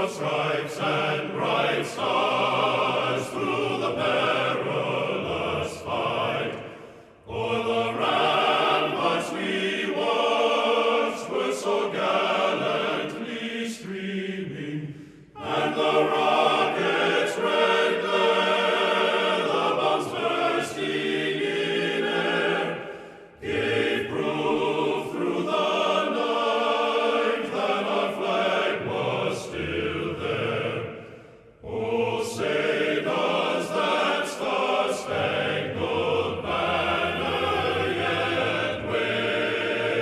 for stripes and bright stars through the perilous fight. O'er the ramparts we watched were so gallantly streaming, and the rockets' red glare, the bombs bursting in air, gave proof through the night that our flag was still there. Oh, say does that star-spangled banner yet wave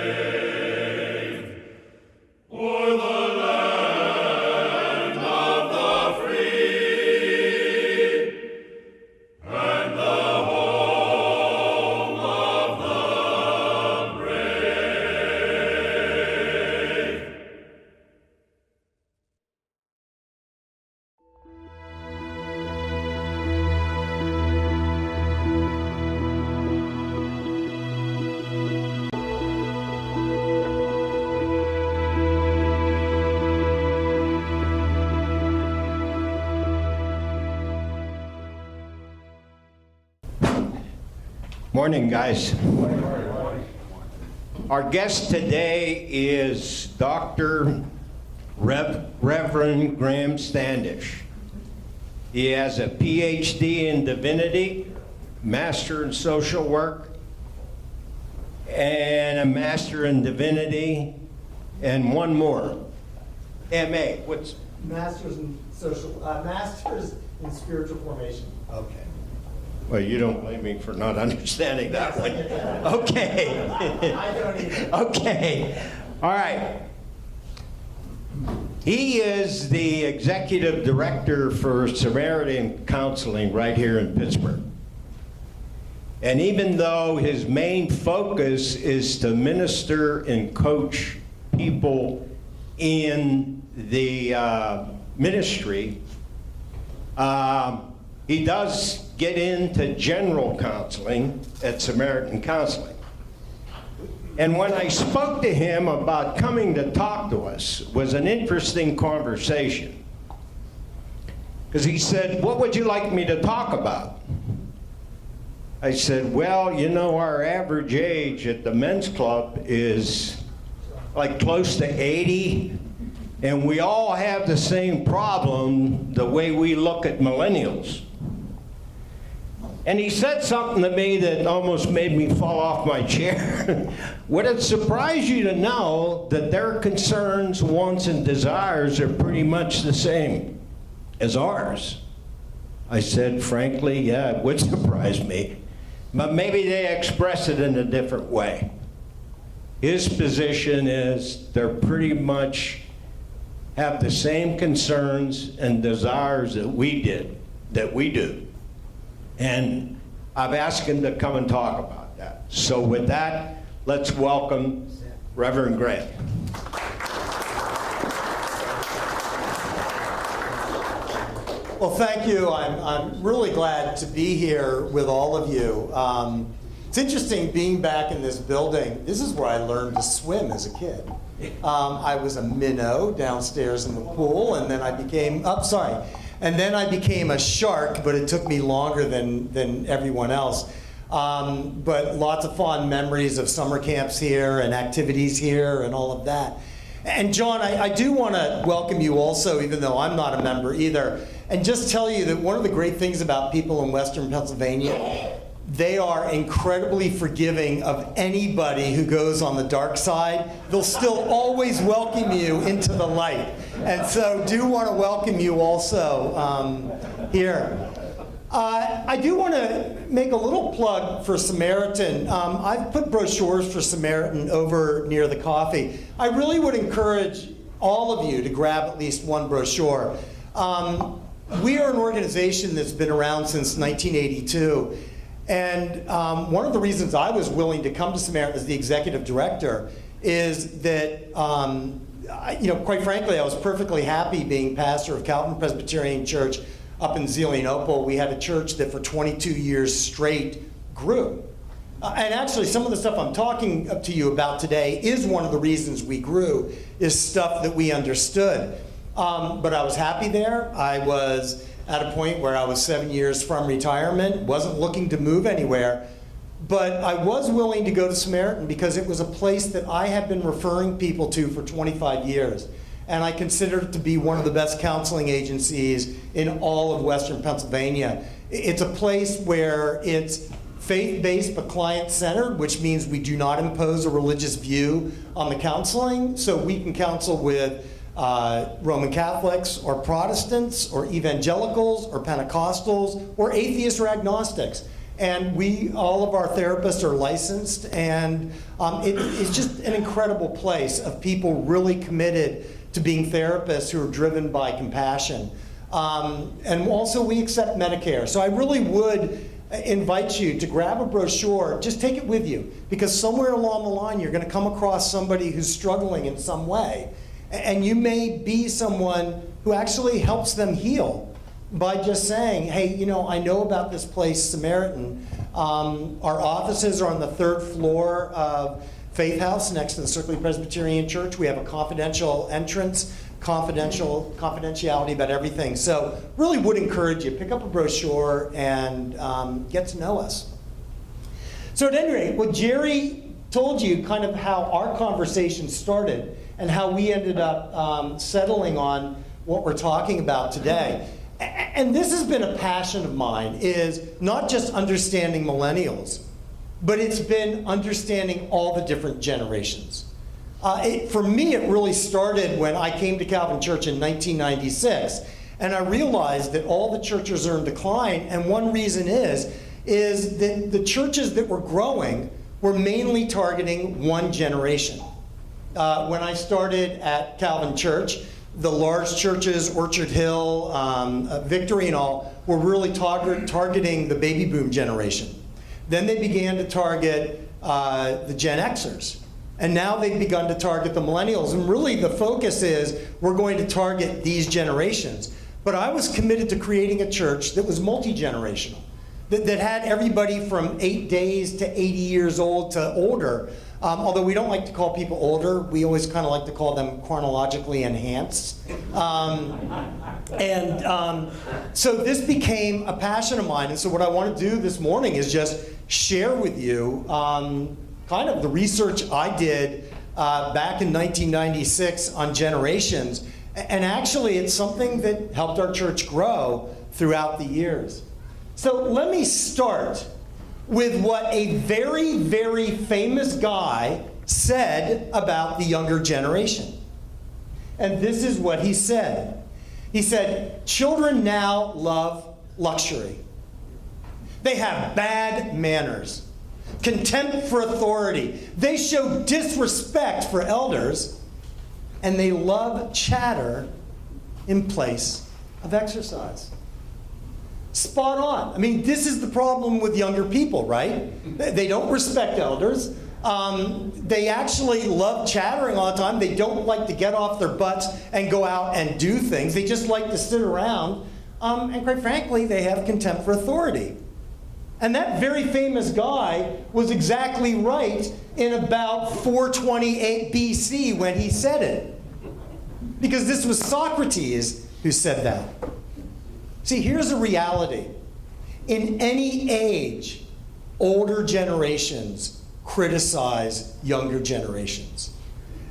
o'er the land of the free and the home of the brave? Morning, guys. Our guest today is Dr. Reverend Graham Standish. He has a PhD in Divinity, Master in Social Work, and a Master in Divinity, and one more. MA, what's? Masters in spiritual formation. Okay. Well, you don't blame me for not understanding that one. Okay. I don't either. Okay. All right. He is the executive director for Samaritan Counseling right here in Pittsburgh. And even though his main focus is to minister and coach people in the ministry, he does get into general counseling at Samaritan Counseling. And when I spoke to him about coming to talk to us, it was an interesting conversation. Because he said, "What would you like me to talk about?" I said, "Well, you know, our average age at the men's club is like close to 80, and we all have the same problem the way we look at millennials." And he said something to me that almost made me fall off my chair. Would it surprise you to know that their concerns, wants, and desires are pretty much the same as ours? I said, frankly, yeah, it would surprise me. But maybe they express it in a different way. His position is they're pretty much have the same concerns and desires that we do. And I've asked him to come and talk about that. So with that, let's welcome Reverend Graham. Well, thank you. I'm really glad to be here with all of you. It's interesting being back in this building. This is where I learned to swim as a kid. I was a minnow downstairs in the pool, and then I became, and then I became a shark, but it took me longer than everyone else. But lots of fond memories of summer camps here and activities here and all of that. And John, I do want to welcome you also, even though I'm not a member either, and just tell you that one of the great things about people in Western Pennsylvania, they are incredibly forgiving of anybody who goes on the dark side. They'll still always welcome you into the light. And so do want to welcome you also here. I do want to make a little plug for Samaritan. I've put brochures for Samaritan over near the coffee. I really would encourage all of you to grab at least one brochure. We are an organization that's been around since 1982. And one of the reasons I was willing to come to Samaritan as the executive director is that, quite frankly, I was perfectly happy being pastor of Calvin Presbyterian Church up in Zelienople. We had a church that for 22 years straight grew. And actually, some of the stuff I'm talking to you about today is one of the reasons we grew, is stuff that we understood. But I was happy there. I was at a point where I was 7 years from retirement, wasn't looking to move anywhere. But I was willing to go to Samaritan because it was a place that I had been referring people to for 25 years. And I consider it to be one of the best counseling agencies in all of Western Pennsylvania. It's a place where it's faith-based but client-centered, which means we do not impose a religious view on the counseling. So we can counsel with Roman Catholics or Protestants or evangelicals or Pentecostals or atheists or agnostics. And all of our therapists are licensed, and it's just an incredible place of people really committed to being therapists who are driven by compassion. And also we accept Medicare. So I really would invite you to grab a brochure, just take it with you, because somewhere along the line you're going to come across somebody who's struggling in some way. And you may be someone who actually helps them heal by just saying, hey, I know about this place, Samaritan. Our offices are on the 3rd floor of Faith House next to the Circling Presbyterian Church. We have a confidential entrance, confidentiality about everything. So really would encourage you, pick up a brochure and get to know us. So at any rate, what Jerry told you kind of how our conversation started and how we ended up settling on what we're talking about today. And this has been a passion of mine, is not just understanding millennials, but it's been understanding all the different generations. For me, it really started when I came to Calvin Church in 1996, and I realized that all the churches are in decline, and one reason is that the churches that were growing were mainly targeting one generation. When I started at Calvin Church, the large churches, Orchard Hill, Victory and all, were really targeting the baby boom generation. Then they began to target the Gen Xers. And now they've begun to target the millennials. And really the focus is we're going to target these generations. But I was committed to creating a church that was multi-generational, that had everybody from 8 days to 80 years old to older. Although we don't like to call people older, we always kind of like to call them chronologically enhanced. So this became a passion of mine. And so what I want to do this morning is just share with you kind of the research I did back in 1996 on generations. And actually, it's something that helped our church grow throughout the years. So let me start with what a very, very famous guy said about the younger generation. And this is what he said. He said, children now love luxury. They have bad manners, contempt for authority. They show disrespect for elders, and they love chatter in place of exercise. Spot on. I mean, this is the problem with younger people, right? They don't respect elders. They actually love chattering all the time. They don't like to get off their butts and go out and do things. They just like to sit around. And quite frankly, they have contempt for authority. And that very famous guy was exactly right in about 428 BC when he said it. Because this was Socrates who said that. See, here's a reality. In any age, older generations criticize younger generations.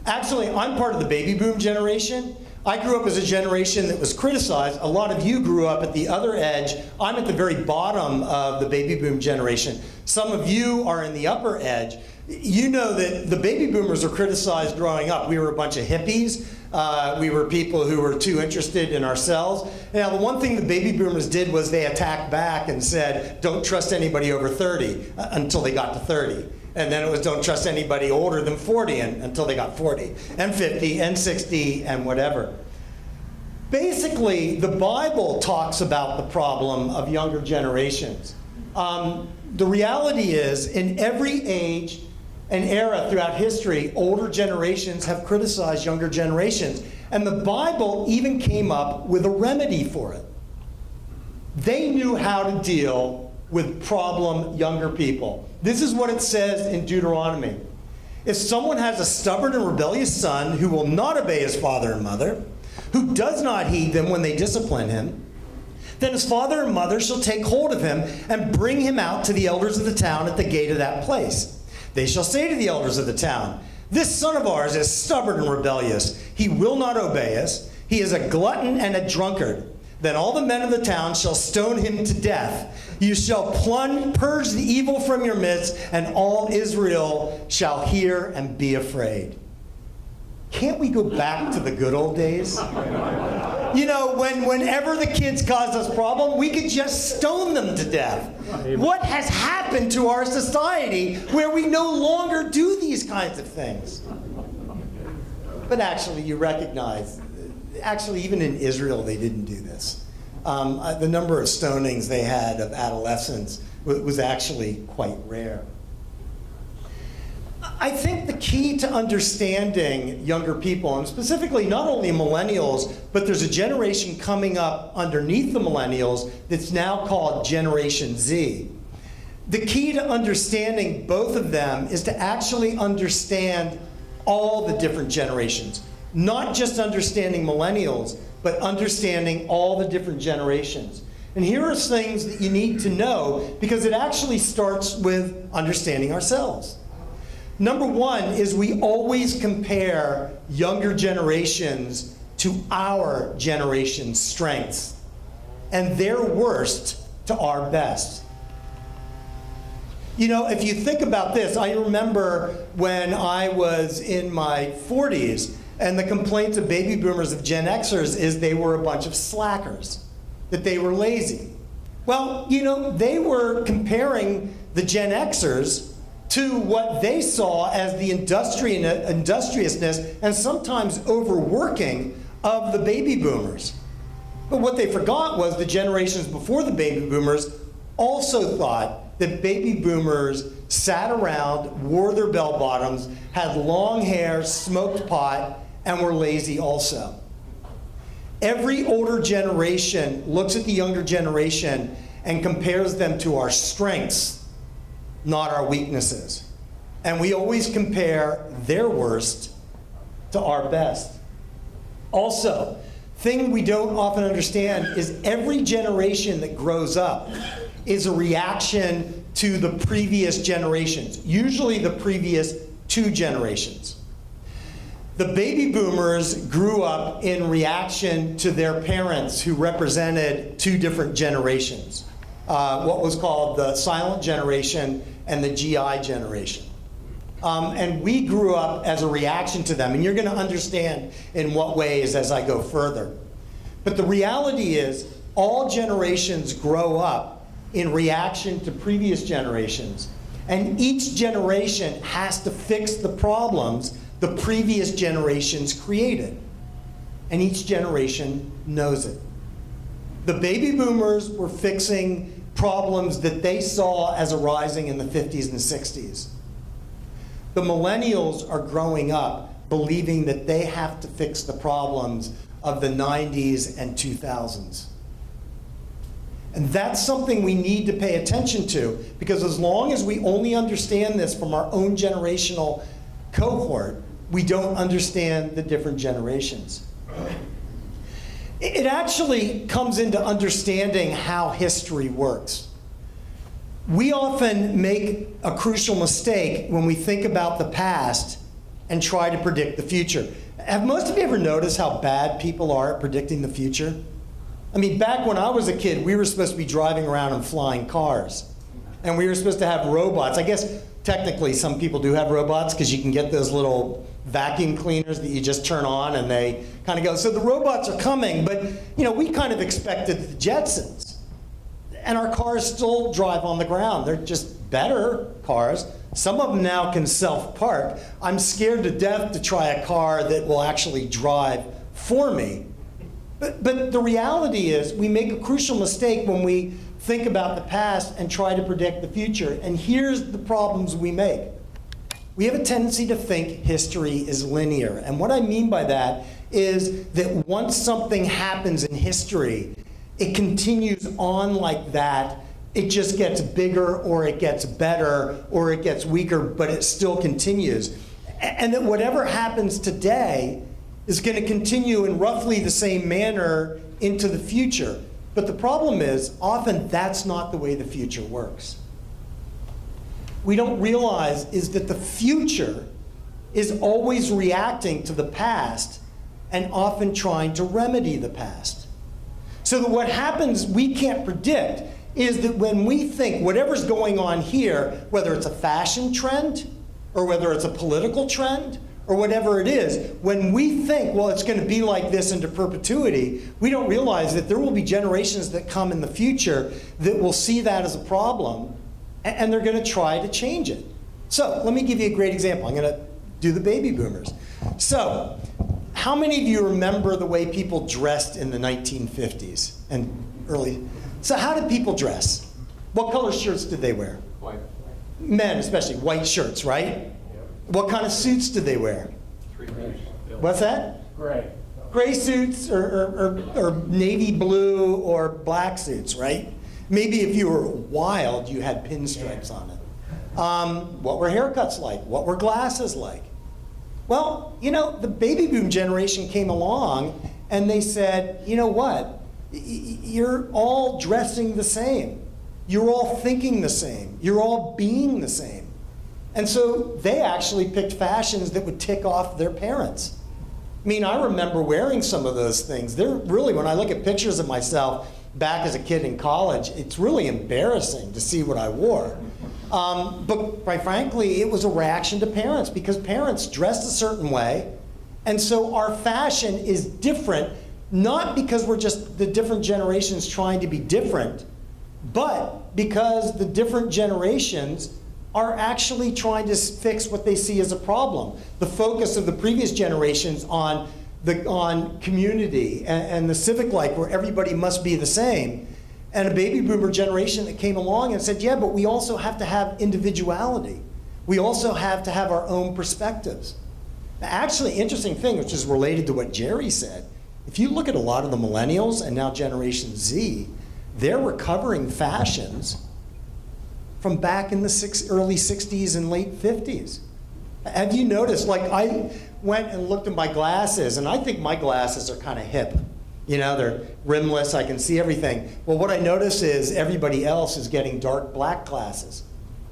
Actually, I'm part of the baby boom generation. I grew up as a generation that was criticized. A lot of you grew up at the other edge. I'm at the very bottom of the baby boom generation. Some of you are in the upper edge. You know that the baby boomers are criticized growing up. We were a bunch of hippies. We were people who were too interested in ourselves. Now, the one thing the baby boomers did was they attacked back and said, don't trust anybody over 30 until they got to 30. And then it was don't trust anybody older than 40 until they got 40, and 50, and 60, and whatever. Basically, the Bible talks about the problem of younger generations. The reality is, in every age and era throughout history, older generations have criticized younger generations. And the Bible even came up with a remedy for it. They knew how to deal with problem younger people. This is what it says in Deuteronomy. If someone has a stubborn and rebellious son who will not obey his father and mother, who does not heed them when they discipline him, then his father and mother shall take hold of him and bring him out to the elders of the town at the gate of that place. They shall say to the elders of the town, this son of ours is stubborn and rebellious. He will not obey us. He is a glutton and a drunkard. Then all the men of the town shall stone him to death. You shall purge the evil from your midst, and all Israel shall hear and be afraid. Can't we go back to the good old days? You know, whenever the kids caused us problem, we could just stone them to death. What has happened to our society where we no longer do these kinds of things? But actually, you recognize, even in Israel, they didn't do this. The number of stonings they had of adolescents was actually quite rare. I think the key to understanding younger people, and specifically not only millennials, but there's a generation coming up underneath the millennials that's now called Generation Z. The key to understanding both of them is to actually understand all the different generations. Not just understanding millennials, but understanding all the different generations. And here are things that you need to know, because it actually starts with understanding ourselves. Number one is we always compare younger generations to our generation's strengths and their worst to our best. You know, if you think about this, I remember when I was in my 40s, and the complaints of baby boomers, of Gen Xers, is they were a bunch of slackers, that they were lazy. Well, you know, they were comparing the Gen Xers to what they saw as the industriousness and sometimes overworking of the baby boomers. But what they forgot was the generations before the baby boomers also thought that baby boomers sat around, wore their bell bottoms, had long hair, smoked pot, and were lazy also. Every older generation looks at the younger generation and compares them to our strengths, not our weaknesses. And we always compare their worst to our best. Also, thing we don't often understand is every generation that grows up is a reaction to the previous generations, usually the previous 2 generations. The baby boomers grew up in reaction to their parents, who represented 2 different generations. What was called the silent generation and the GI generation. And we grew up as a reaction to them, and you're going to understand in what ways as I go further. But the reality is, all generations grow up in reaction to previous generations, and each generation has to fix the problems the previous generations created. And each generation knows it. The baby boomers were fixing problems that they saw as arising in the 50s and 60s. The millennials are growing up believing that they have to fix the problems of the 90s and 2000s. And that's something we need to pay attention to, because as long as we only understand this from our own generational cohort, we don't understand the different generations. It actually comes into understanding how history works. We often make a crucial mistake when we think about the past and try to predict the future. Have most of you ever noticed how bad people are at predicting the future? I mean, back when I was a kid, we were supposed to be driving around in flying cars. And we were supposed to have robots. I guess technically some people do have robots, because you can get those little vacuum cleaners that you just turn on and they kind of go. So the robots are coming, but you know, we kind of expected the Jetsons. And our cars still drive on the ground. They're just better cars. Some of them now can self-park. I'm scared to death to try a car that will actually drive for me. But the reality is, we make a crucial mistake when we think about the past and try to predict the future. And here's the problems we make. We have a tendency to think history is linear. And what I mean by that is that once something happens in history, it continues on like that. It just gets bigger, or it gets better, or it gets weaker, but it still continues. And that whatever happens today is going to continue in roughly the same manner into the future. But the problem is, often that's not the way the future works. We don't realize is that the future is always reacting to the past and often trying to remedy the past. So that what happens, we can't predict, is that when we think whatever's going on here, whether it's a fashion trend or whether it's a political trend or whatever it is, when we think, well, it's going to be like this into perpetuity, we don't realize that there will be generations that come in the future that will see that as a problem, and they're going to try to change it. So let me give you a great example. I'm going to do the baby boomers. So how many of you remember the way people dressed in the 1950s and early? So how did people dress? What color shirts did they wear? White. Men especially, white shirts, right? What kind of suits did they wear? What's that? Gray. Gray suits or navy blue or black suits, right? Maybe if you were wild, you had pinstripes on it. What were haircuts like? What were glasses like? Well, you know, the baby boom generation came along and they said, you know what? You're all dressing the same. You're all thinking the same. You're all being the same. And so they actually picked fashions that would tick off their parents. I mean, I remember wearing some of those things. They're really, when I look at pictures of myself back as a kid in college, it's really embarrassing to see what I wore. But quite frankly, it was a reaction to parents because parents dressed a certain way. And so our fashion is different, not because we're just the different generations trying to be different, but because the different generations are actually trying to fix what they see as a problem. The focus of the previous generations on community and the civic life where everybody must be the same. And a baby boomer generation that came along and said, yeah, but we also have to have individuality. We also have to have our own perspectives. Now, actually, interesting thing, which is related to what Jerry said, if you look at a lot of the millennials and now Generation Z, they're recovering fashions from back in the early 60s and late 50s. Have you noticed, like I went and looked at my glasses, and I think my glasses are kind of hip. You know, they're rimless, I can see everything. Well, what I notice is everybody else is getting dark black glasses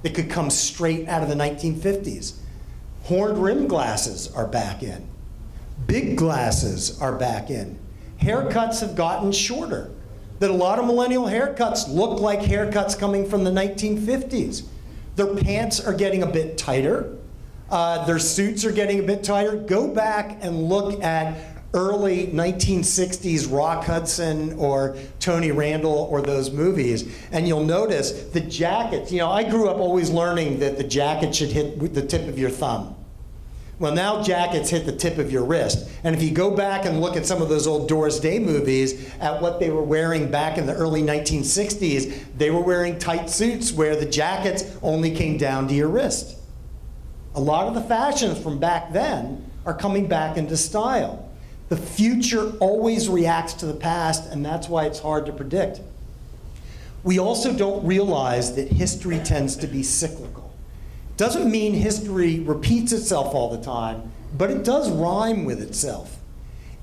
that could come straight out of the 1950s. Horned rim glasses are back in. Big glasses are back in. Haircuts have gotten shorter. That a lot of millennial haircuts look like haircuts coming from the 1950s. Their pants are getting a bit tighter. Their suits are getting a bit tighter. Go back and look at early 1960s Rock Hudson or Tony Randall or those movies, and you'll notice the jackets. You know, I grew up always learning that the jacket should hit the tip of your thumb. Well, now jackets hit the tip of your wrist. And if you go back and look at some of those old Doris Day movies at what they were wearing back in the early 1960s, they were wearing tight suits where the jackets only came down to your wrist. A lot of the fashions from back then are coming back into style. The future always reacts to the past, and that's why it's hard to predict. We also don't realize that history tends to be cyclical. Doesn't mean history repeats itself all the time, but it does rhyme with itself.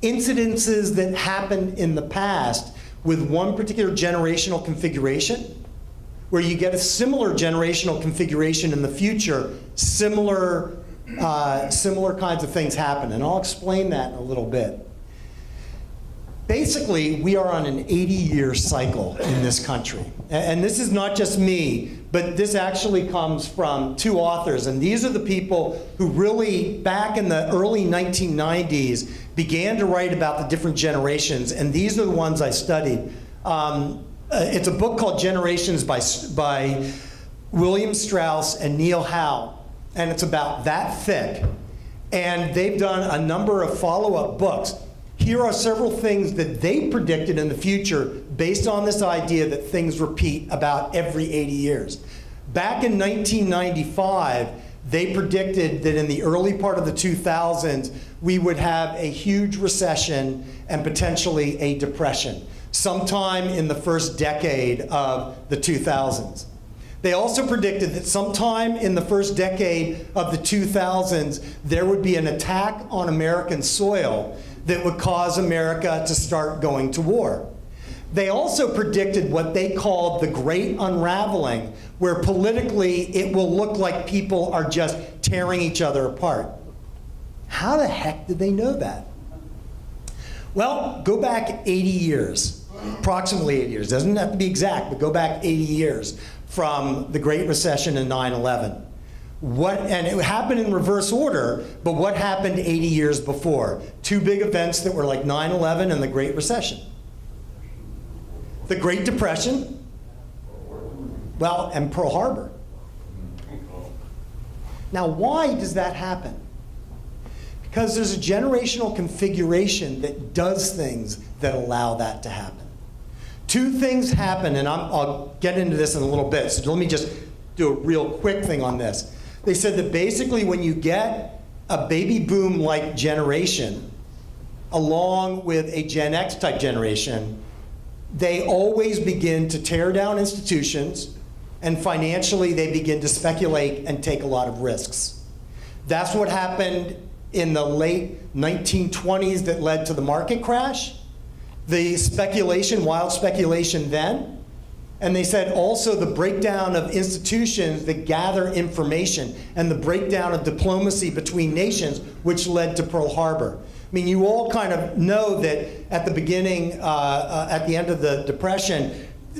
Incidences that happened in the past with one particular generational configuration, where you get a similar generational configuration in the future, similar kinds of things happen, and I'll explain that in a little bit. Basically, we are on an 80-year cycle in this country. And this is not just me, but this actually comes from two authors. And these are the people who really, back in the early 1990s, began to write about the different generations. And these are the ones I studied. It's a book called Generations by William Strauss and Neil Howe. And it's about that thick. And they've done a number of follow-up books. Here are several things that they predicted in the future based on this idea that things repeat about every 80 years. Back in 1995, they predicted that in the early part of the 2000s, we would have a huge recession and potentially a depression, sometime in the first decade of the 2000s. They also predicted that sometime in the first decade of the 2000s, there would be an attack on American soil that would cause America to start going to war. They also predicted what they called the Great Unraveling, where politically it will look like people are just tearing each other apart. How the heck did they know that? Well, go back 80 years, approximately 80 years. Doesn't have to be exact, but go back 80 years from the Great Recession and 9/11. And it happened in reverse order, but what happened 80 years before? Two big events that were like 9/11 and the Great Recession. The Great Depression, well, and Pearl Harbor. Now, why does that happen? Because there's a generational configuration that does things that allow that to happen. Two things happen, and I'll get into this in a little bit, so let me just do a real quick thing on this. They said that basically when you get a baby boom-like generation, along with a Gen X type generation, they always begin to tear down institutions, and financially they begin to speculate and take a lot of risks. That's what happened in the late 1920s that led to the market crash. The speculation, wild speculation then. And they said also the breakdown of institutions that gather information and the breakdown of diplomacy between nations, which led to Pearl Harbor. I mean, you all kind of know that at the beginning, at the end of the Depression,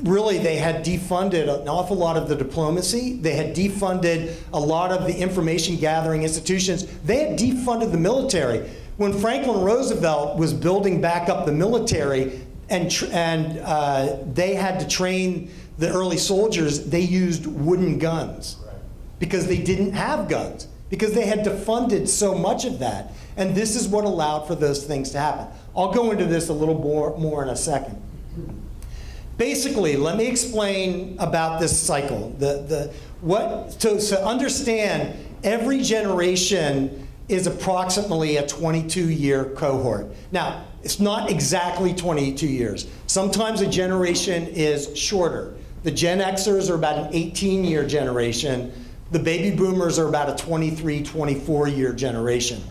really they had defunded an awful lot of the diplomacy. They had defunded a lot of the information gathering institutions. They had defunded the military. When Franklin Roosevelt was building back up the military and they had to train the early soldiers, they used wooden guns because they didn't have guns, because they had defunded so much of that. And this is what allowed for those things to happen. I'll go into this a little more in a second. Basically, let me explain about this cycle. To understand, every generation is approximately a 22-year cohort. Now, it's not exactly 22 years. Sometimes a generation is shorter. The Gen Xers are about an 18-year generation. The baby boomers are about a 23, 24-year generation.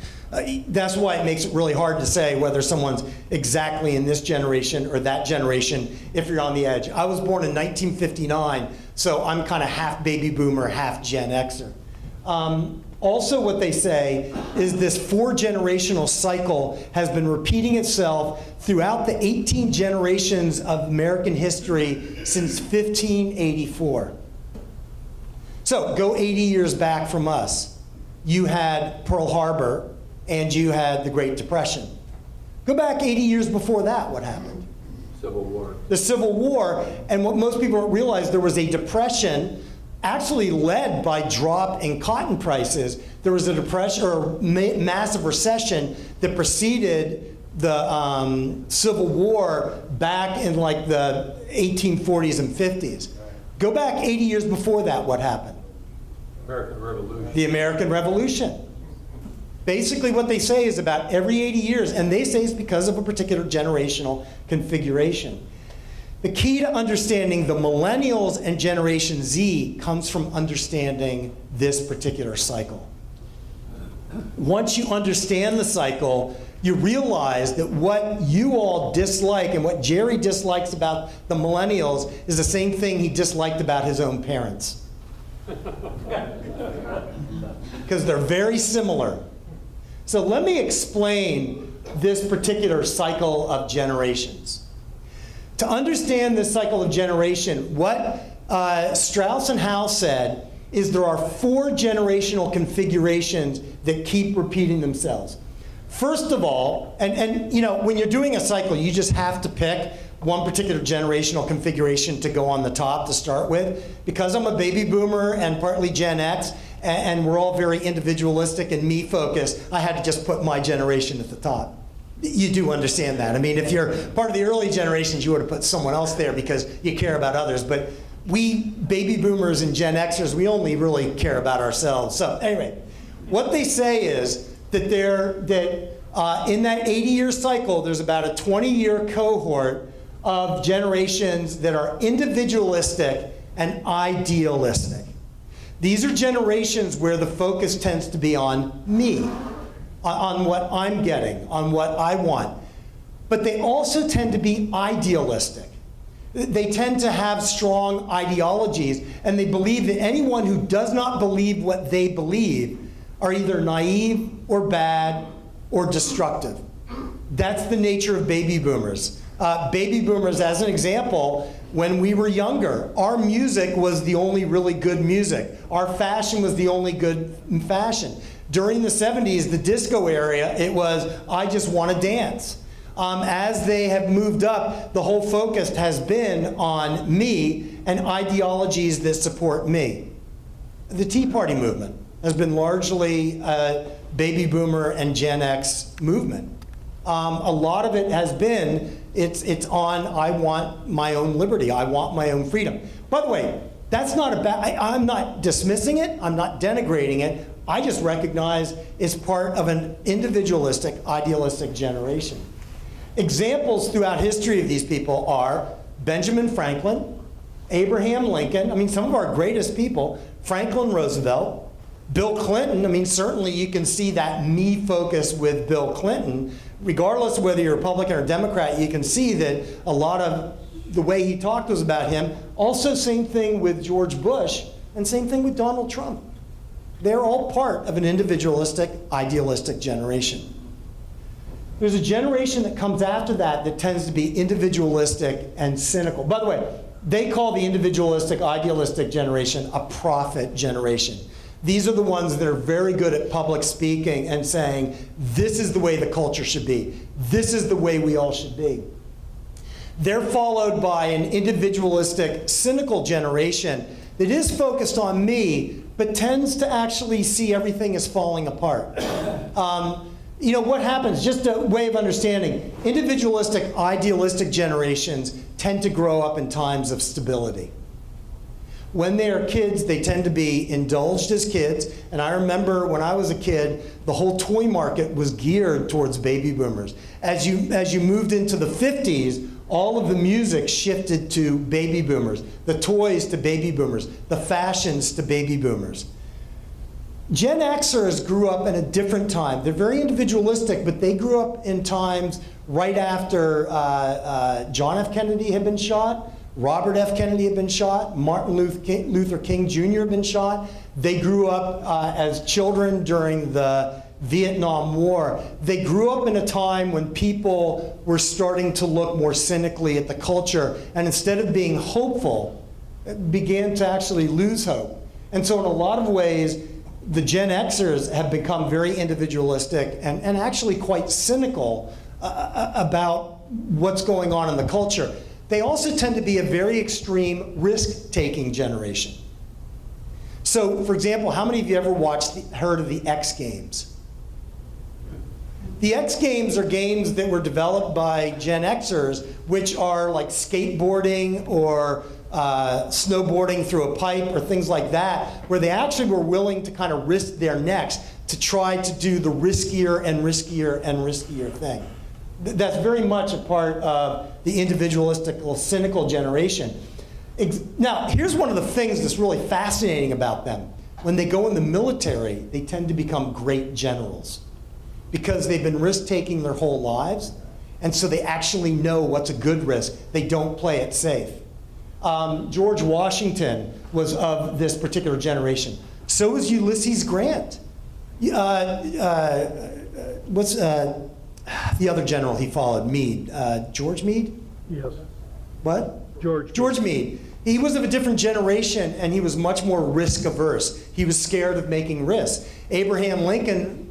That's why it makes it really hard to say whether someone's exactly in this generation or that generation if you're on the edge. I was born in 1959, so I'm kind of half baby boomer, half Gen Xer. Also what they say is this 4-generational cycle has been repeating itself throughout the 18 generations of American history since 1584. So go 80 years back from us. You had Pearl Harbor, and you had the Great Depression. Go back 80 years before that, what happened? Civil War. The Civil War, and what most people don't realize, there was a depression actually led by drop in cotton prices. There was a depression or massive recession that preceded the Civil War back in like the 1840s and 50s. Go back 80 years before that, what happened? American Revolution. The American Revolution. Basically what they say is about every 80 years, and they say it's because of a particular generational configuration. The key to understanding the millennials and Generation Z comes from understanding this particular cycle. Once you understand the cycle, you realize that what you all dislike and what Jerry dislikes about the millennials is the same thing he disliked about his own parents. Because they're very similar. So let me explain this particular cycle of generations. To understand this cycle of generation, what Strauss and Howe said is there are 4 generational configurations that keep repeating themselves. First of all, and you know, when you're doing a cycle, you just have to pick one particular generational configuration to go on the top to start with. Because I'm a baby boomer and partly Gen X, and we're all very individualistic and me-focused, I had to just put my generation at the top. You do understand that. I mean, if you're part of the early generations, you would have put someone else there because you care about others. But we baby boomers and Gen Xers, we only really care about ourselves. So anyway, what they say is that in that 80-year cycle, there's about a 20-year cohort of generations that are individualistic and idealistic. These are generations where the focus tends to be on me, on what I'm getting, on what I want. But they also tend to be idealistic. They tend to have strong ideologies, and they believe that anyone who does not believe what they believe are either naive or bad or destructive. That's the nature of baby boomers. Baby boomers, as an example, when we were younger, our music was the only really good music. Our fashion was the only good fashion. During the 70s, the disco era, it was, I just want to dance. As they have moved up, the whole focus has been on me and ideologies that support me. The Tea Party movement has been largely a baby boomer and Gen X movement. A lot of it has been, it's on, I want my own liberty, I want my own freedom. By the way, that's not a bad, I'm not dismissing it, I'm not denigrating it, I just recognize it's part of an individualistic, idealistic generation. Examples throughout history of these people are Benjamin Franklin, Abraham Lincoln, I mean, some of our greatest people, Franklin Roosevelt, Bill Clinton. I mean, certainly you can see that me focus with Bill Clinton. Regardless of whether you're Republican or Democrat, you can see that a lot of the way he talked was about him. Also, same thing with George Bush, and same thing with Donald Trump. They're all part of an individualistic, idealistic generation. There's a generation that comes after that that tends to be individualistic and cynical. By the way, they call the individualistic, idealistic generation a prophet generation. These are the ones that are very good at public speaking and saying, this is the way the culture should be. This is the way we all should be. They're followed by an individualistic, cynical generation that is focused on me, but tends to actually see everything as falling apart. You know, what happens, just a way of understanding, individualistic, idealistic generations tend to grow up in times of stability. When they are kids, they tend to be indulged as kids. And I remember when I was a kid, the whole toy market was geared towards baby boomers. As you moved into the 50s, all of the music shifted to baby boomers, the toys to baby boomers, the fashions to baby boomers. Gen Xers grew up in a different time. They're very individualistic, but they grew up in times right after John F. Kennedy had been shot, Robert F. Kennedy had been shot, Martin Luther King Jr. had been shot. They grew up as children during the Vietnam War. They grew up in a time when people were starting to look more cynically at the culture, and instead of being hopeful, began to actually lose hope. And so in a lot of ways, the Gen Xers have become very individualistic and actually quite cynical about what's going on in the culture. They also tend to be a very extreme risk-taking generation. So, for example, how many of you ever heard of the X Games? The X Games are games that were developed by Gen Xers, which are like skateboarding or snowboarding through a pipe or things like that, where they actually were willing to kind of risk their necks to try to do the riskier and riskier and riskier thing. That's very much a part of the individualistic, cynical generation. Now, here's one of the things that's really fascinating about them. When they go in the military, they tend to become great generals because they've been risk-taking their whole lives, and so they actually know what's a good risk. They don't play it safe. George Washington was of this particular generation. So was Ulysses Grant. What's the other general he followed? Meade. George Meade? Yes. What? George Meade. He was of a different generation, and he was much more risk averse. He was scared of making risks. Abraham Lincoln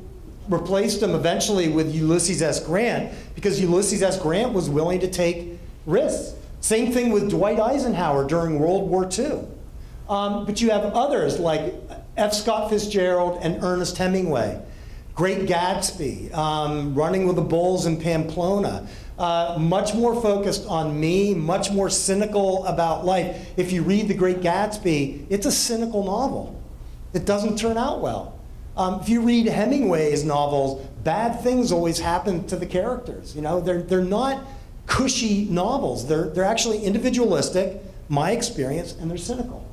replaced him eventually with Ulysses S. Grant because Ulysses S. Grant was willing to take risks. Same thing with Dwight Eisenhower during World War II. But you have others like F. Scott Fitzgerald and Ernest Hemingway. Great Gatsby, Running with the Bulls in Pamplona. Much more focused on me, much more cynical about life. If you read The Great Gatsby, it's a cynical novel. It doesn't turn out well. If you read Hemingway's novels, bad things always happen to the characters. You know, they're not cushy novels. They're actually individualistic. my experience, and they're cynical.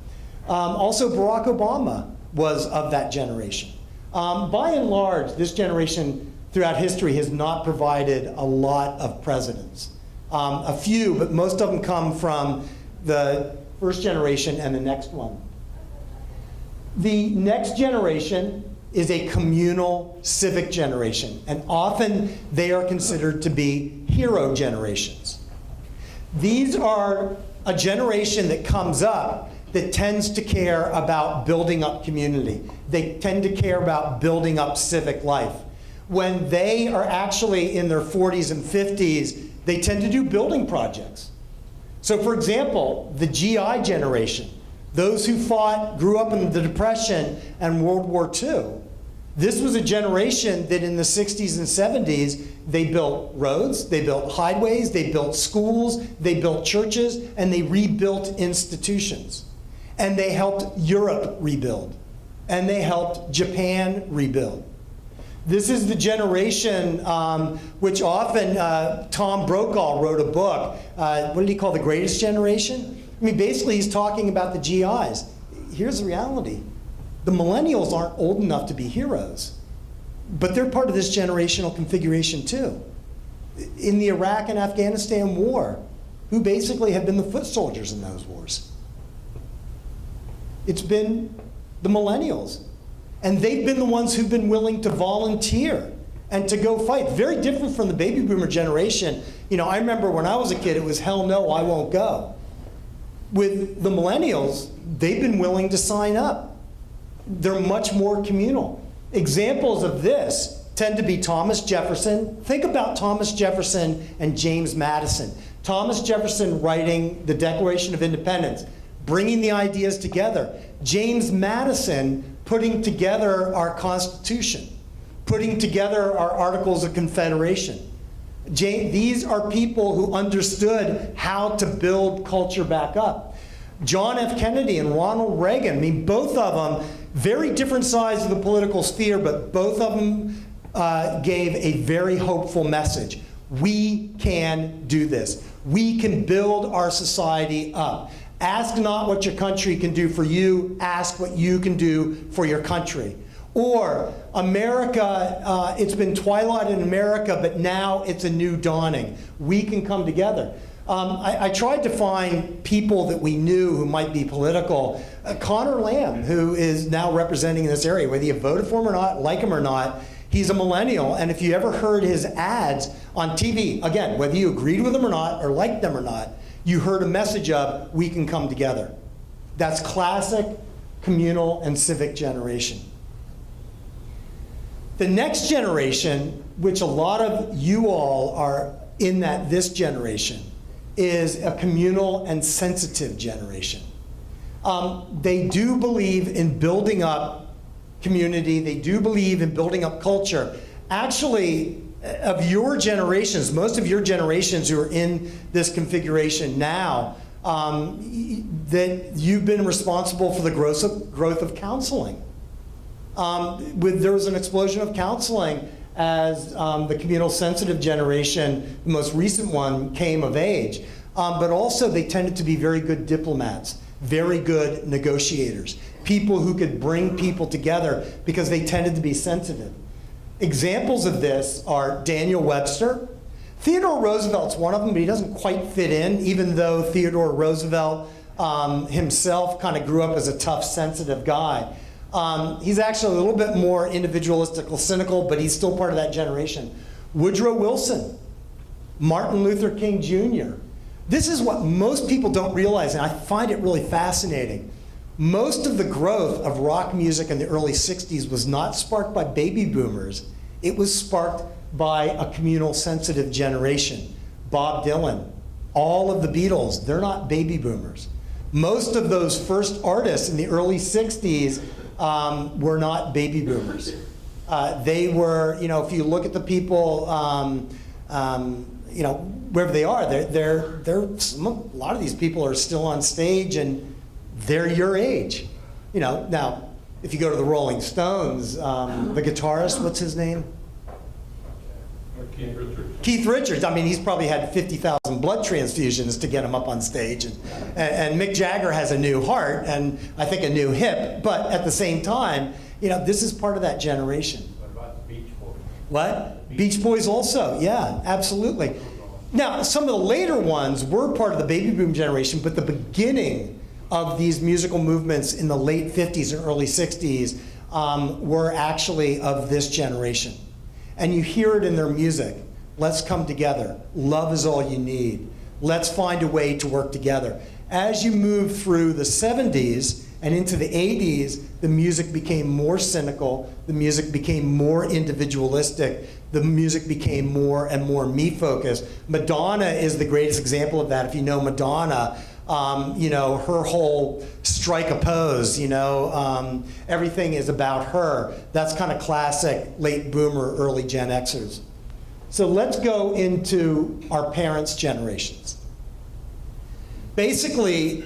Also, Barack Obama was of that generation. By and large, this generation throughout history has not provided a lot of presidents. A few, but most of them come from the first generation and the next one. The next generation is a communal civic generation, and often they are considered to be hero generations. These are a generation that comes up that tends to care about building up community. They tend to care about building up civic life. When they are actually in their 40s and 50s, they tend to do building projects. So for example, the GI generation, those who grew up in the Depression and World War II, this was a generation that in the 60s and 70s, they built roads, they built highways, they built schools, they built churches, and they rebuilt institutions. And they helped Europe rebuild. And they helped Japan rebuild. This is the generation which often, Tom Brokaw wrote a book, what did he call the greatest generation? I mean, basically he's talking about the GIs. Here's the reality. The millennials aren't old enough to be heroes, but they're part of this generational configuration too. In the Iraq and Afghanistan war, who basically have been the foot soldiers in those wars? It's been the millennials. And they've been the ones who've been willing to volunteer and to go fight. Very different from the baby boomer generation. You know, I remember when I was a kid, it was hell no, I won't go. With the millennials, they've been willing to sign up. They're much more communal. Examples of this tend to be Thomas Jefferson. Think about Thomas Jefferson and James Madison. Thomas Jefferson writing the Declaration of Independence, bringing the ideas together. James Madison putting together our Constitution, putting together our Articles of Confederation. These are people who understood how to build culture back up. John F. Kennedy and Ronald Reagan, I mean, both of them, very different sides of the political sphere, but both of them gave a very hopeful message. We can do this. We can build our society up. Ask not what your country can do for you, ask what you can do for your country. Or America, it's been twilight in America, but now it's a new dawning. We can come together. I tried to find people that we knew who might be political. Connor Lamb, who is now representing this area, whether you voted for him or not, like him or not, he's a millennial, and if you ever heard his ads on TV, again, whether you agreed with them or not, or liked them or not, you heard a message of, we can come together. That's classic communal and civic generation. The next generation, which a lot of you all are in this generation, is a communal and sensitive generation. They do believe in building up community. They do believe in building up culture. Actually, of your generations, most of your generations who are in this configuration now, that you've been responsible for the growth of counseling. There was an explosion of counseling as the communal sensitive generation, the most recent one, came of age. But also they tended to be very good diplomats, very good negotiators, people who could bring people together because they tended to be sensitive. Examples of this are Daniel Webster. Theodore Roosevelt's one of them, but he doesn't quite fit in, even though Theodore Roosevelt himself kind of grew up as a tough, sensitive guy. He's actually a little bit more individualistic, cynical, but he's still part of that generation. Woodrow Wilson, Martin Luther King Jr. This is what most people don't realize, and I find it really fascinating. Most of the growth of rock music in the early 60s was not sparked by baby boomers. It was sparked by a communal sensitive generation. Bob Dylan, all of the Beatles, they're not baby boomers. Most of those first artists in the early 60s were not baby boomers. They were, if you look at the people, wherever they are, a lot of these people are still on stage and they're your age. Now, if you go to the Rolling Stones, the guitarist, what's his name? Keith Richards. Keith Richards, I mean, he's probably had 50,000 blood transfusions to get him up on stage. And Mick Jagger has a new heart and I think a new hip. But at the same time, this is part of that generation. What about the Beach Boys? What? Beach Boys also, yeah, absolutely. Now, some of the later ones were part of the baby boom generation, but the beginning of these musical movements in the late 50s and early 60s were actually of this generation. And you hear it in their music. Let's come together. Love is all you need. Let's find a way to work together. As you move through the 70s and into the 80s, the music became more cynical, the music became more individualistic, the music became more and more me-focused. Madonna is the greatest example of that. If you know Madonna, her whole strike a pose, everything is about her. That's kind of classic late boomer, early Gen Xers. So let's go into our parents' generations. Basically,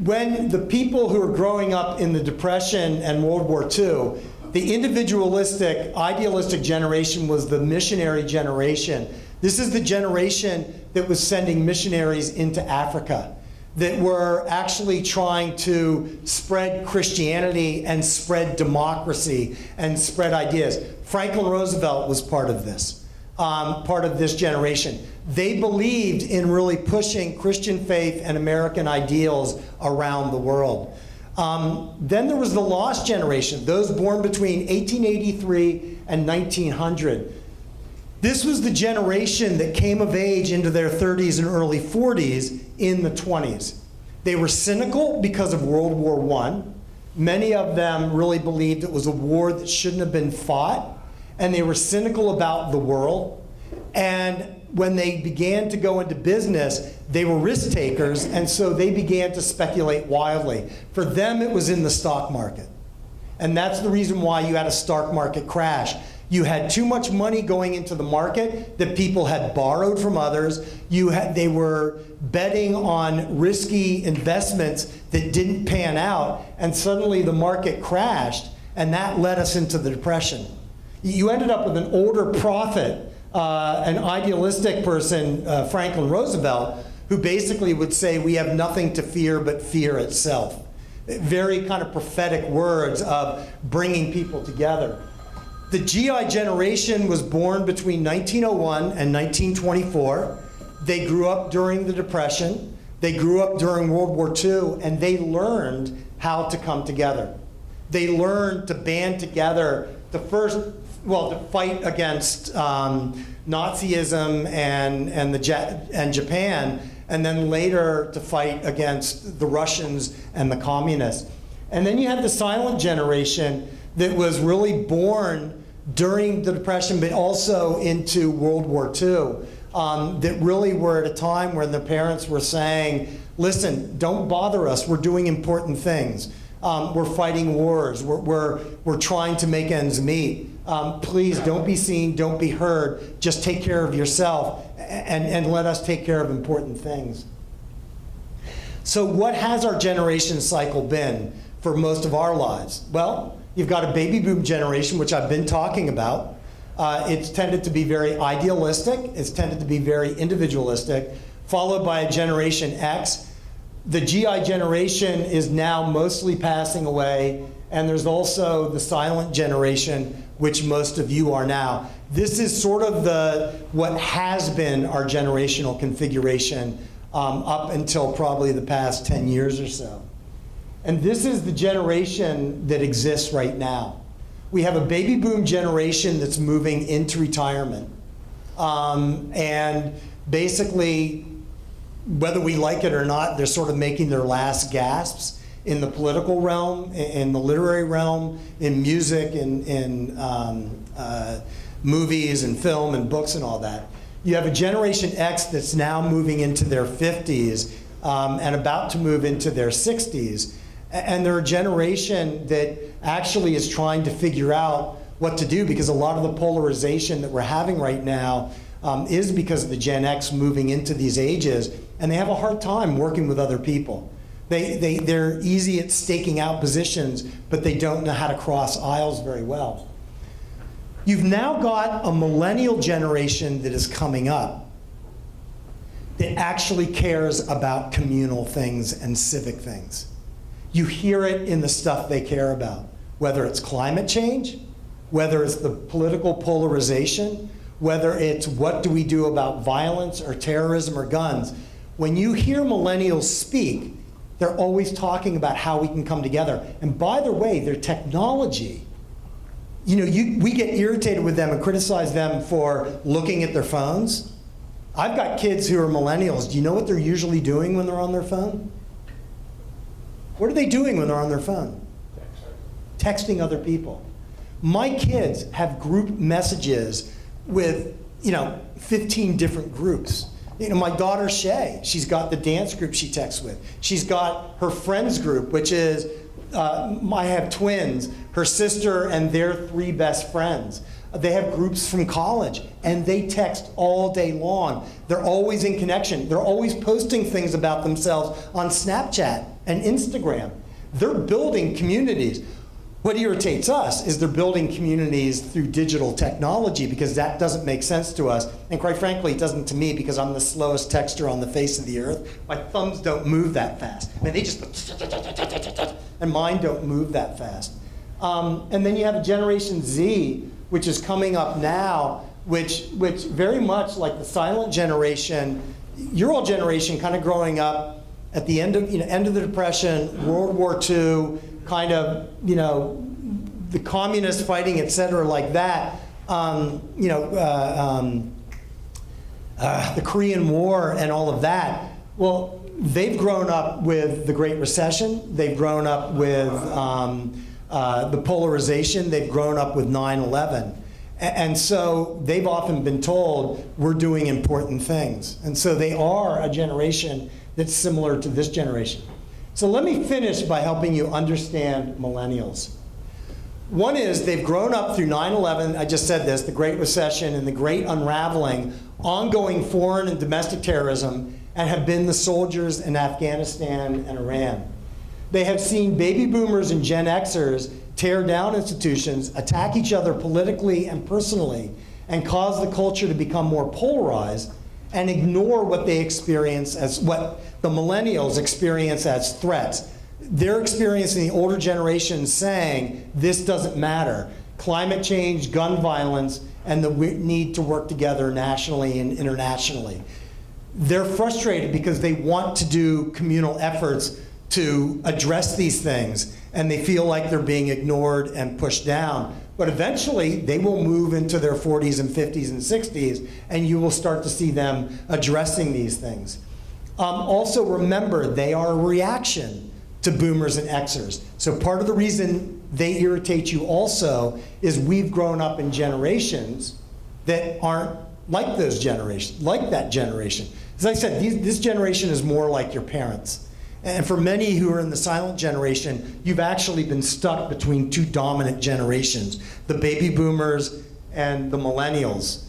when the people who were growing up in the Depression and World War II, the individualistic, idealistic generation was the missionary generation. This is the generation that was sending missionaries into Africa, that were actually trying to spread Christianity and spread democracy and spread ideas. Franklin Roosevelt was part of this. Part of this generation. They believed in really pushing Christian faith and American ideals around the world. Then there was the lost generation, those born between 1883 and 1900. This was the generation that came of age into their 30s and early 40s in the 20s. They were cynical because of World War I. Many of them really believed it was a war that shouldn't have been fought. And they were cynical about the world. And when they began to go into business, they were risk takers, and so they began to speculate wildly. For them, it was in the stock market. And that's the reason why you had a stock market crash. You had too much money going into the market that people had borrowed from others. They were betting on risky investments that didn't pan out, and suddenly the market crashed, and that led us into the Depression. You ended up with an older prophet, an idealistic person, Franklin Roosevelt, who basically would say, we have nothing to fear but fear itself. Very kind of prophetic words of bringing people together. The GI generation was born between 1901 and 1924. They grew up during the Depression. They grew up during World War II, and they learned how to come together. They learned to band together to fight against Nazism and Japan, and then later to fight against the Russians and the communists. And then you had the silent generation that was really born during the Depression, but also into World War II, that really were at a time when their parents were saying, listen, don't bother us, we're doing important things. We're fighting wars, we're trying to make ends meet. Please don't be seen, don't be heard, just take care of yourself and let us take care of important things. So what has our generation cycle been for most of our lives? Well, you've got a baby boom generation, which I've been talking about. It's tended to be very idealistic, it's tended to be very individualistic, followed by a Generation X. The GI generation is now mostly passing away, and there's also the silent generation, which most of you are now. This is sort of what has been our generational configuration up until probably the past 10 years or so. And this is the generation that exists right now. We have a baby boom generation that's moving into retirement. And basically, whether we like it or not, they're sort of making their last gasps in the political realm, in the literary realm, in music, in movies and film and books and all that. You have a Generation X that's now moving into their 50s and about to move into their 60s. And they're a generation that actually is trying to figure out what to do, because a lot of the polarization that we're having right now is because of the Gen X moving into these ages, and they have a hard time working with other people. They're easy at staking out positions, but they don't know how to cross aisles very well. You've now got a millennial generation that is coming up that actually cares about communal things and civic things. You hear it in the stuff they care about, whether it's climate change, whether it's the political polarization, whether it's what do we do about violence or terrorism or guns. When you hear millennials speak, they're always talking about how we can come together. And by the way, their technology, we get irritated with them and criticize them for looking at their phones. I've got kids who are millennials. Do you know what they're usually doing when they're on their phone? What are they doing when they're on their phone? Texting other people. My kids have group messages with, 15 different groups. My daughter Shay, she's got the dance group she texts with. She's got her friends group, which is, I have twins, her sister and their 3 best friends. They have groups from college, and they text all day long. They're always in connection. They're always posting things about themselves on Snapchat and Instagram. They're building communities. What irritates us is they're building communities through digital technology, because that doesn't make sense to us. And quite frankly, it doesn't to me, because I'm the slowest texter on the face of the earth. My thumbs don't move that fast. I mean, they just, and mine don't move that fast. And then you have a Generation Z, which is coming up now, which very much like the silent generation, your old generation kind of growing up at the end of the Depression, World War II, kind of, the communists fighting, et cetera, like that. The Korean War and all of that. Well, they've grown up with the Great Recession. They've grown up with the polarization. They've grown up with 9/11. And so they've often been told, we're doing important things. And so they are a generation that's similar to this generation. So let me finish by helping you understand millennials. One is they've grown up through 9/11, I just said this, the Great Recession and the Great Unraveling, ongoing foreign and domestic terrorism, and have been the soldiers in Afghanistan and Iran. They have seen baby boomers and Gen Xers tear down institutions, attack each other politically and personally, and cause the culture to become more polarized, and ignore what they experience as, what the millennials experience as threats. They're experiencing the older generation saying, this doesn't matter. Climate change, gun violence, and the need to work together nationally and internationally. They're frustrated because they want to do communal efforts to address these things, and they feel like they're being ignored and pushed down. But eventually, they will move into their 40s and 50s and 60s, and you will start to see them addressing these things. Also remember, they are a reaction to boomers and Xers. So part of the reason they irritate you also is we've grown up in generations that aren't like those generations, like that generation. As I said, this generation is more like your parents. And for many who are in the silent generation, you've actually been stuck between 2 dominant generations, the baby boomers and the millennials.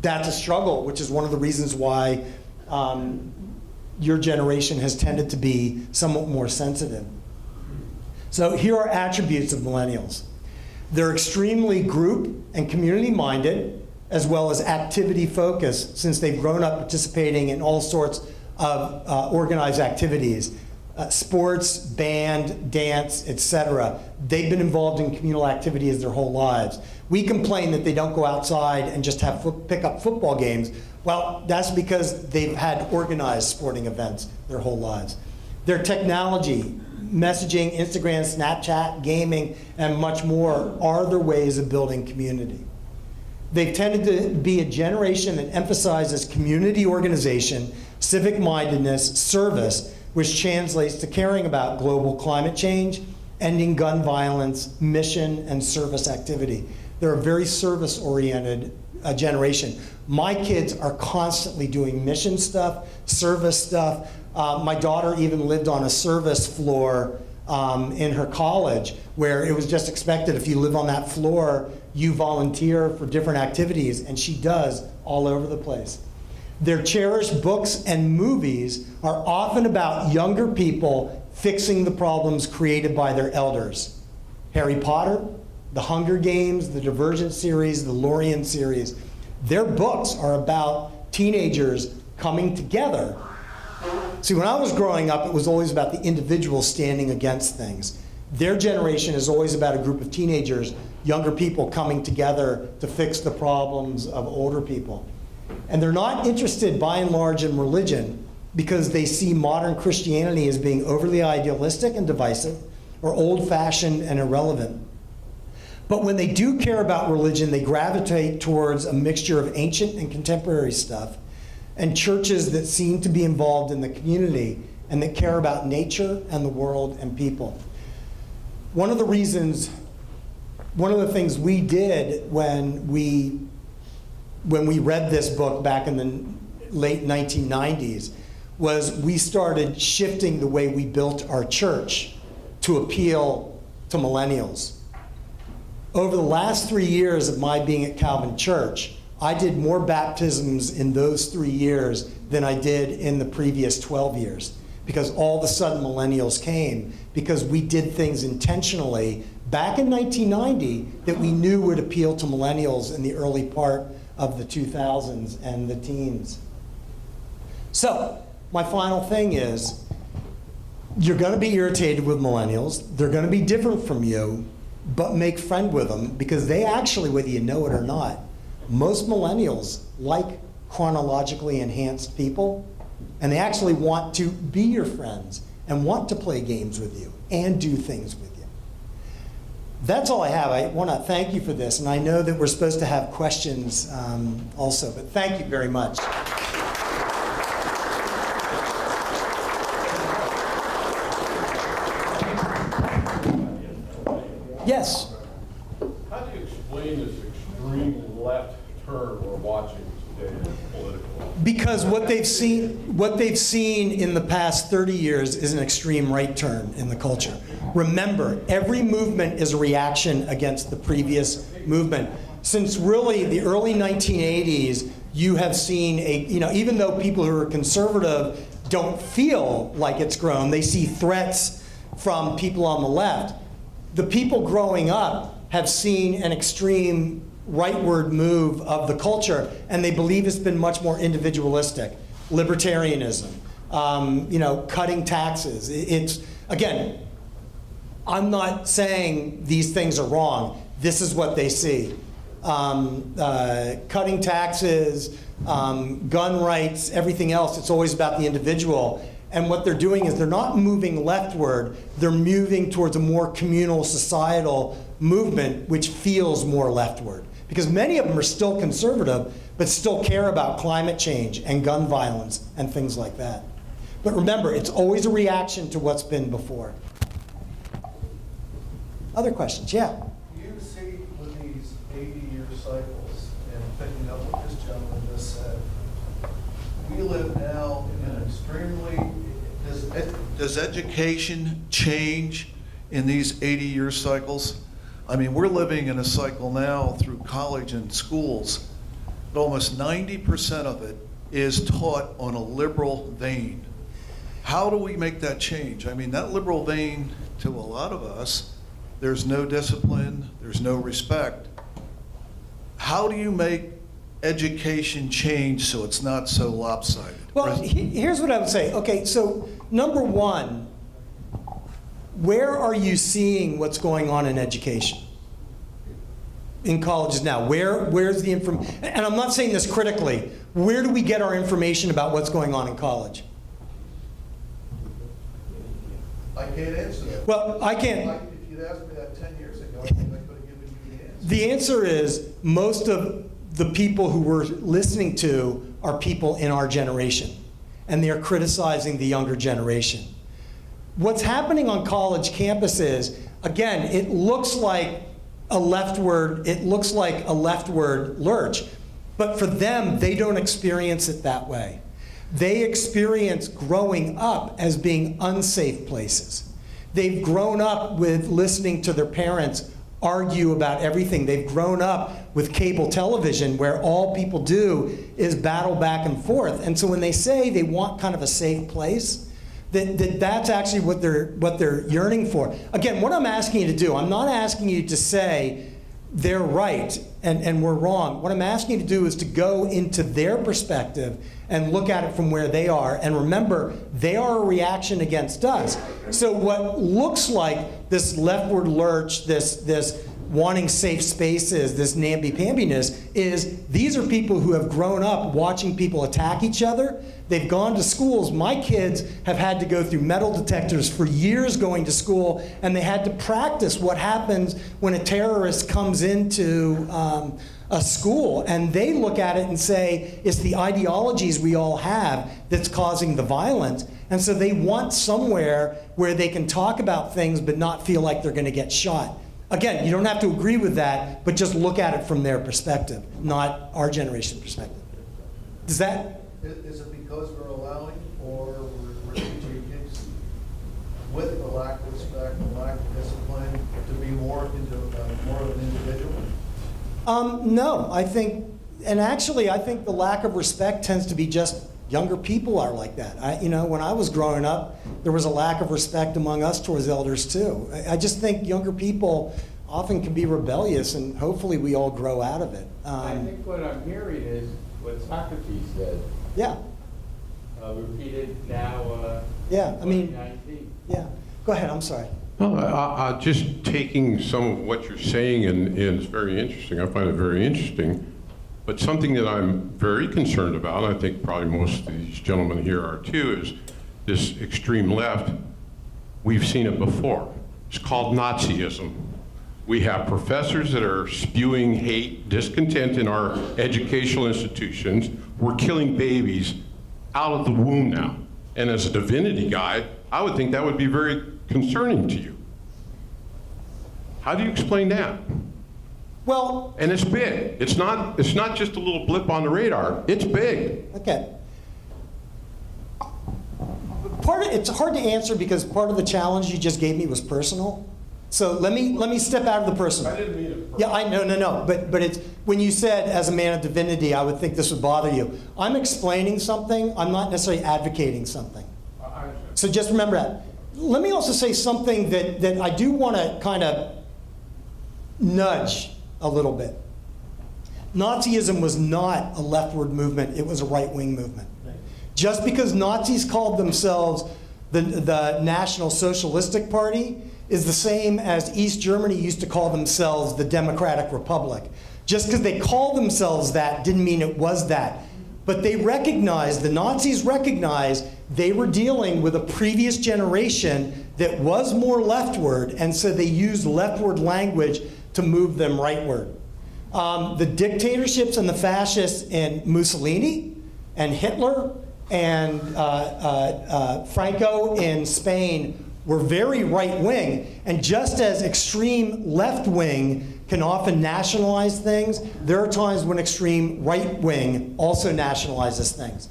That's a struggle, which is one of the reasons why your generation has tended to be somewhat more sensitive. So here are attributes of millennials. They're extremely group and community minded, as well as activity focused, since they've grown up participating in all sorts of organized activities, sports, band, dance, etc. They've been involved in communal activities their whole lives. We complain that they don't go outside and just have pick up football games. Well, that's because they've had organized sporting events their whole lives. Their technology, messaging, Instagram, Snapchat, gaming, and much more are their ways of building community. They've tended to be a generation that emphasizes community organization, civic mindedness, service, which translates to caring about global climate change, ending gun violence, mission, and service activity. They're a very service-oriented generation. My kids are constantly doing mission stuff, service stuff. My daughter even lived on a service floor in her college, where it was just expected if you live on that floor, you volunteer for different activities, and she does all over the place. Their cherished books and movies are often about younger people fixing the problems created by their elders. Harry Potter, the Hunger Games, the Divergent series, the Lorien series. Their books are about teenagers coming together. See, when I was growing up, it was always about the individual standing against things. Their generation is always about a group of teenagers, younger people coming together to fix the problems of older people. And they're not interested, by and large, in religion because they see modern Christianity as being overly idealistic and divisive, or old-fashioned and irrelevant. But when they do care about religion, they gravitate towards a mixture of ancient and contemporary stuff, and churches that seem to be involved in the community and that care about nature and the world and people. One of the things we did when we read this book back in the late 1990s was we started shifting the way we built our church to appeal to millennials. Over the last 3 years of my being at Calvin Church, I did more baptisms in those 3 years than I did in the previous 12 years, because all of a sudden millennials came because we did things intentionally back in 1990 that we knew would appeal to millennials in the early part of the 2000s and the teens. So, my final thing is, you're going to be irritated with millennials. They're going to be different from you, but make friend with them, because they actually, whether you know it or not, most millennials like chronologically enhanced people, and they actually want to be your friends and want to play games with you and do things with you. That's all I have. I want to thank you for this, and I know that we're supposed to have questions also, but thank you very much. Yes? How do you explain this extreme left turn we're watching today in political life? Because what they've seen in the past 30 years is an extreme right turn in the culture. Remember, every movement is a reaction against the previous movement. Since really the early 1980s, you have seen even though people who are conservative don't feel like it's grown, they see threats from people on the left. The people growing up have seen an extreme rightward move of the culture, and they believe it's been much more individualistic. Libertarianism, cutting taxes. It's, again, I'm not saying these things are wrong. This is what they see. Cutting taxes, gun rights, everything else, it's always about the individual. And what they're doing is they're not moving leftward, they're moving towards a more communal societal movement which feels more leftward. Because many of them are still conservative, but still care about climate change and gun violence and things like that. But remember, it's always a reaction to what's been before. Other questions? Yeah? You see with these 80-year cycles, and picking up what this gentleman just said, we live now in an extremely, does education change in these 80-year cycles? I mean, we're living in a cycle now through college and schools, but almost 90% of it is taught on a liberal vein. How do we make that change? I mean, that liberal vein, to a lot of us, there's no discipline, there's no respect. How do you make education change so it's not so lopsided? Well, here's what I would say. Okay, so number one, where are you seeing what's going on in education? In colleges now, where's the information? And I'm not saying this critically. Where do we get our information about what's going on in college? I can't answer that. Well, I can't. If you'd asked me that 10 years ago, I think I could have given you the answer. The answer is most of the people who we're listening to are people in our generation, and they're criticizing the younger generation. What's happening on college campuses, again, it looks like a leftward lurch, but for them, they don't experience it that way. They experience growing up as being unsafe places. They've grown up with listening to their parents argue about everything. They've grown up with cable television where all people do is battle back and forth. And so when they say they want kind of a safe place, That's actually what they're yearning for. Again, what I'm asking you to do, I'm not asking you to say they're right and we're wrong. What I'm asking you to do is to go into their perspective and look at it from where they are. And remember, they are a reaction against us. So what looks like this leftward lurch, this wanting safe spaces, this namby-pambiness, is these are people who have grown up watching people attack each other. They've gone to schools. My kids have had to go through metal detectors for years going to school, and they had to practice what happens when a terrorist comes into a school. And they look at it and say, it's the ideologies we all have that's causing the violence. And so they want somewhere where they can talk about things but not feel like they're going to get shot. Again, you don't have to agree with that, but just look at it from their perspective, not our generation perspective. Does that? Is it because we're allowing for refugee kids with the lack of respect, the lack of discipline, to be more of an individual? No, I think, and actually I think the lack of respect tends to be just younger people are like that. When I was growing up, there was a lack of respect among us towards elders too. I just think younger people often can be rebellious, and hopefully we all grow out of it. I think what I'm hearing is what Socrates said, Yeah, repeated now. yeah. I mean, 2019. yeah. Go ahead. I'm sorry. Well, just taking some of what you're saying, and it's very interesting. I find it very interesting. But something that I'm very concerned about, and I think probably most of these gentlemen here are too, is this extreme left. We've seen it before. It's called Nazism. We have professors that are spewing hate, discontent in our educational institutions. We're killing babies out of the womb now. And as a divinity guy, I would think that would be very concerning to you. How do you explain that? Well, And it's big. It's not just a little blip on the radar. It's big. okay. It's hard to answer because part of the challenge you just gave me was personal. So let me step out of the personal. I didn't mean it. Yeah, no. But it's when you said as a man of divinity, I would think this would bother you. I'm explaining something. I'm not necessarily advocating something. I understand. So just remember that. Let me also say something that I do want to kind of nudge a little bit. Nazism was not a leftward movement, it was a right-wing movement. Just because Nazis called themselves the National Socialistic Party is the same as East Germany used to call themselves the Democratic Republic. Just because they called themselves that didn't mean it was that. But they recognized, the Nazis recognized, they were dealing with a previous generation that was more leftward, and so they used leftward language to move them rightward. The dictatorships and the fascists in Mussolini and Hitler and Franco in Spain were very right-wing, and just as extreme left-wing can often nationalize things, there are times when extreme right-wing also nationalizes things.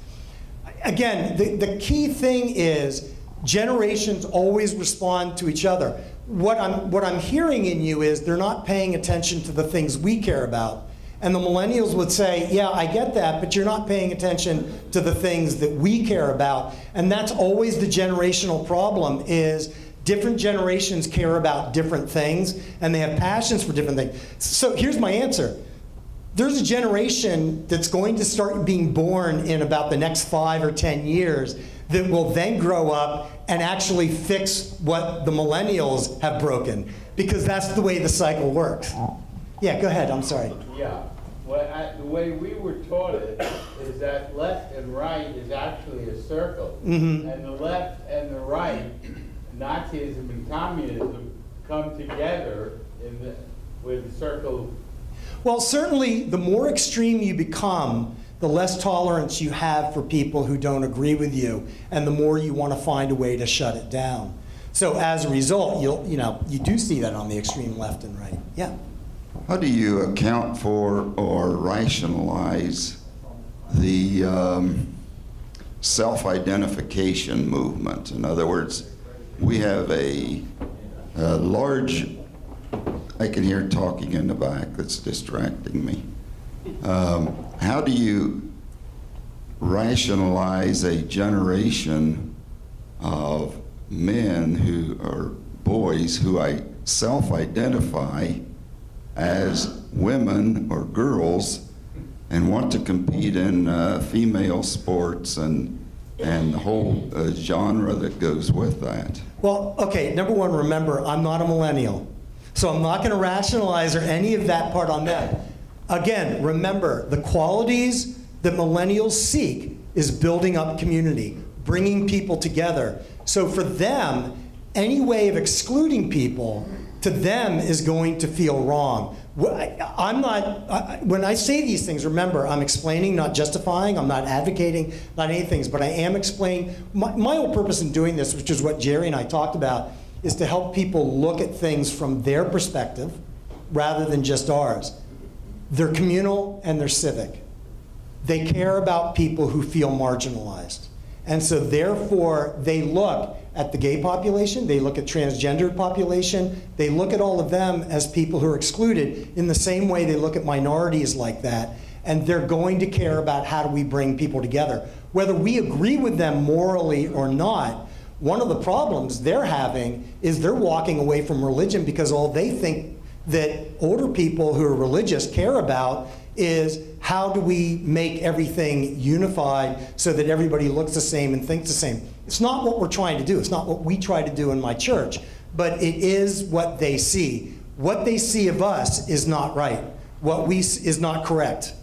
Again, the key thing is generations always respond to each other. What I'm hearing in you is they're not paying attention to the things we care about. And the millennials would say, yeah, I get that, but you're not paying attention to the things that we care about. And that's always the generational problem, is different generations care about different things, and they have passions for different things. So here's my answer. There's a generation that's going to start being born in about the next 5 or 10 years that will then grow up and actually fix what the millennials have broken, because that's the way the cycle works. Yeah, go ahead, I'm sorry. Yeah, well, the way we were taught it is that left and right is actually a circle. Mm-hmm. And the left and the right, Nazism and communism, come together with the circle. Well, certainly the more extreme you become, the less tolerance you have for people who don't agree with you, and the more you want to find a way to shut it down. So as a result, you do see that on the extreme left and right. Yeah. How do you account for or rationalize the self-identification movement? In other words, we have a large, I can hear talking in the back that's distracting me. How do you rationalize a generation of men who are boys who I self-identify as women or girls and want to compete in female sports and the whole genre that goes with that. Well, okay, number one, remember, I'm not a millennial. So I'm not going to rationalize or any of that part on them. Again, remember, the qualities that millennials seek is building up community, bringing people together. So for them, any way of excluding people to them is going to feel wrong. I'm not, when I say these things, remember, I'm explaining, not justifying, I'm not advocating, not any things, but I am explaining. My whole purpose in doing this, which is what Jerry and I talked about, is to help people look at things from their perspective rather than just ours. They're communal and they're civic. They care about people who feel marginalized. And so therefore, they look at the gay population, they look at transgender population, they look at all of them as people who are excluded in the same way they look at minorities like that, and they're going to care about how do we bring people together. Whether we agree with them morally or not, one of the problems they're having is they're walking away from religion because all they think that older people who are religious care about is how do we make everything unified so that everybody looks the same and thinks the same. It's not what we're trying to do. It's not what we try to do in my church, but it is what they see. What they see of us is not right. What we is not correct.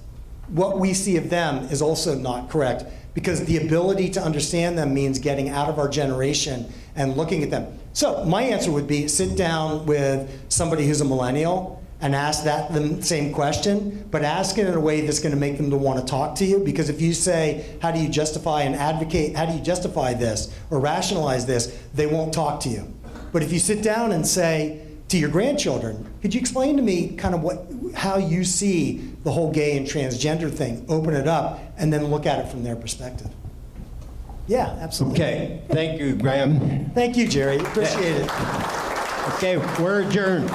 What we see of them is also not correct, because the ability to understand them means getting out of our generation and looking at them. So my answer would be sit down with somebody who's a millennial and ask that the same question, but ask it in a way that's going to make them to want to talk to you. Because if you say, how do you justify and advocate, how do you justify this or rationalize this, they won't talk to you. But if you sit down and say to your grandchildren, could you explain to me kind of how you see the whole gay and transgender thing, open it up, and then look at it from their perspective. Yeah, absolutely. Okay, thank you, Graham. Thank you, Jerry. Appreciate it. Okay, we're adjourned.